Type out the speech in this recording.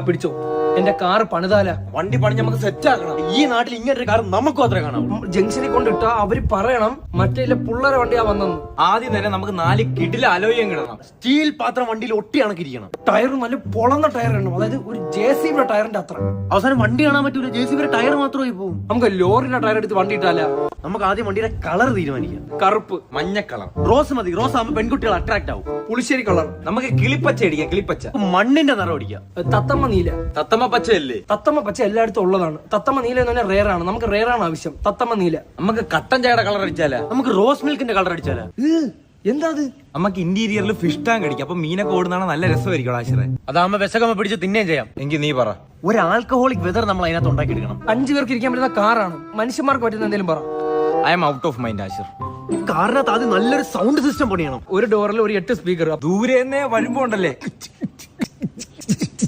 പിടിച്ചോ. എന്റെ കാറ് പണിതാല. വണ്ടി പണി നമുക്ക് സെറ്റ് ആക്കണം. ഈ നാട്ടിൽ ഇങ്ങനൊരു കാർ നമുക്കും അത്ര കാണാം. ജംഗ്ഷനിൽ കൊണ്ടിട്ടാ അവര് പറയണം മറ്റേ പുള്ളേരെ വണ്ടിയാ വന്നെന്ന്. ആദ്യം തന്നെ നമുക്ക് 4 കിടില അലോയം കിടണം. സ്റ്റീൽ പാത്രം വണ്ടിയിൽ ഒട്ടി കണക്കിരിക്കണം. ടയർ നല്ല പൊളന്ന ടയർ ഇടണം. അതായത് ഒരു JCB ടയറിന്റെ അത്ര. അവസാനം വണ്ടി കാണാൻ പറ്റൂല, JCB ടയർ മാത്രമായി പോകും. നമുക്ക് ലോറിന്റെ ടയർ എടുത്ത് വണ്ടി ഇട്ടാല. നമുക്ക് ആദ്യം വണ്ടിയുടെ കളർ തീരുമാനിക്കാം. കറുപ്പ്, മഞ്ഞ കളർ. റോസ് മതി. റോസ് ആകുമ്പോൾ പെൺകുട്ടികൾ അട്രാക്ട് ആവും. പുളിശ്ശേരി കളർ. നമുക്ക് കിളിപ്പച്ച അടിക്കാം. കിളിപ്പച്ച മണ്ണിന്റെ നിറം അടിക്കാം. തത്തമ്മ നീല. തത്തമ്മ പച്ചയല്ലേ? തത്തമ്മ പച്ച എല്ലായിടത്തും ഉള്ളതാണ്. തത്തമ്മ നീല എന്ന് പറഞ്ഞാൽ റേർ ആണ്. നമുക്ക് റേർ ആണ് ആവശ്യം. തത്തമ്മ നീല. നമുക്ക് കട്ടൻ ചായയുടെ കളർ അടിച്ചാലാ? നമുക്ക് റോസ് മിൽക്കിന്റെ കളർ അടിച്ചാലാ? എന്താ അത്? നമുക്ക് ഇന്റീരിയറിൽ ഫിഷ് ടാങ്ക് അടിക്കാം. അപ്പൊ മീനൊക്കെ ഓടുന്നതാണ് നല്ല രസമായിരിക്കും. ആശിറേ, അതാകുമ്പോ വിശകമ്മ പിടിച്ച് തിന്നേം ചെയ്യാം. എങ്കിൽ നീ പറ. ഒരു ആൽക്കഹോളിക് വെതർ നമ്മൾ അതിനകത്ത് ഉണ്ടാക്കി എടുക്കണം. 5 പേർക്ക് ഇരിക്കാൻ പറ്റുന്ന കാറാണ്. മനുഷ്യന്മാർക്ക് പറ്റുന്ന എന്തെങ്കിലും പറ. I'm out of mind Ashir. കാറിനകത്ത് ആദ്യം നല്ലൊരു സൗണ്ട് സിസ്റ്റം പണിയണം. ഒരു ഡോറിൽ ഒരു 8 സ്പീക്കർ. ദൂരെ വരുമ്പോ ഉണ്ടല്ലേ